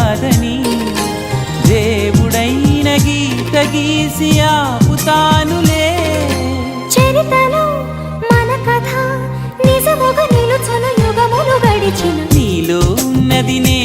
కాదని దేవుడైన గీత గీసి ఆపుతానులే. చరితలో మన కథ నిజముగా నిలుచును యుగములు గడిచిన నీలో ఉన్నది నే